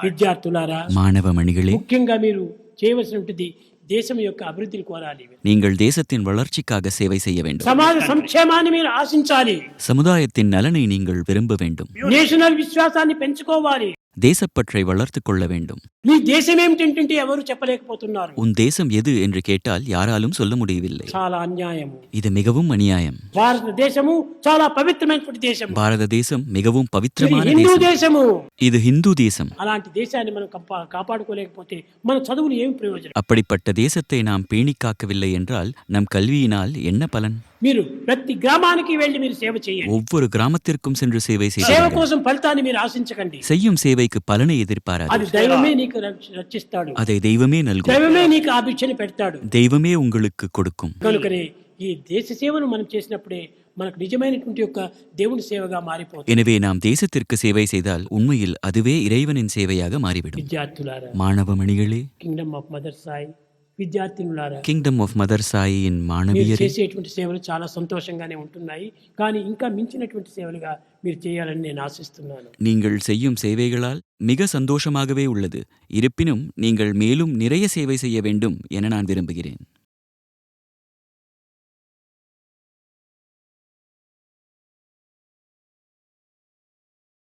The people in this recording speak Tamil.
విద్యార్థులారా, மாணவ மணிகளே, ముఖ్యంగా మీరు చేయవలసినది దేశం యొక్క అభివృద్ధిని కోరాలి. நீங்கள் தேசத்தின் வளர்ச்சிக்காக சேவை செய்ய வேண்டும். సమాజ సంక్షేమాన్ని మీరు ఆశించాలి. சமுதாயத்தின் நலனை நீங்கள் விரும்ப வேண்டும். నేషనల్ విశ్వాసాన్ని పెంచుకోవాలి. தேசப்பற்றை வளர்த்துக் கொள்ள வேண்டும். నీ దేశం ఏమిటంటే ఎవరు చెప్పలేకపోతున్నారు. உன் தேசம் எது என்று கேட்டால் யாராலும் சொல்ல முடியவில்லை. చాలా అన్యాయం. இது மிகவும் அநியாயம். భారతదేశము చాలా పవిత్రమైనటువంటి దేశం. பாரத தேசம் மிகவும் பவித்திரமான హిందూ தேசம். దేశము. இது ஹிந்து தேசம். అలాంటి దేశాన్ని మనం కాపాడుకోలేకపోతే మన చదువులు ఏం ప్రయోజనం? அப்படிப்பட்ட தேசத்தை நாம் பேணிக் காக்கவில்லை என்றால் நம் கல்வியினால் என்ன பலன்? మీరు ప్రతి గ్రామానికి వెళ్లి మీరు సేవ చేయండి. ஒவ்வொரு கிராமத்திற்கும் சென்று சேவை సేవ செய்யுங்கள். కోసం ఫలితాన్ని మీరు ఆశించకండి. செய்யும் சேவைக்கு பலனை எதிர்பாராது. అది దైవమే నీకు రక్షిస్తాడు. அதை தெய்வமே நல்கும். దైవమే నీకు ఆ భిక్షని పెడతాడు. தெய்வமே உங்களுக்கு கொடுக்கும். కనుకనే ఈ దేశ సేవను మనం చేసినప్పుడే మనకు నిజమైనటువంటి యొక్క దేవుని సేవగా మారిపోతుంది. எனவே நாம் தேசத்திற்கு சேவை செய்தால் உண்மையில் அதுவே இறைவனின் சேவையாக மாறிவிடும். విద్యార్థులారా, மாணவ மணிகளே, కింగ్డమ్ ఆఫ్ మదర్ సాయి విద్యార్థినులారా, கிங்டம் ஆஃப் மதர் சாயின் మీరు மாணவியரே, చేసేటువంటి సేవలు చాలా సంతోషంగానే ఉంటున్నాయి. కానీ ఇంకా మించినటువంటి సేవలుగా మీరు చేయాలని నేను ఆశిస్తున్నాను. நீங்கள் செய்யும் சேவைகளால் மிக சந்தோஷமாகவே உள்ளது. இருப்பினும் நீங்கள் மேலும் நிறைய சேவை செய்ய வேண்டும் என நான் விரும்புகிறேன்.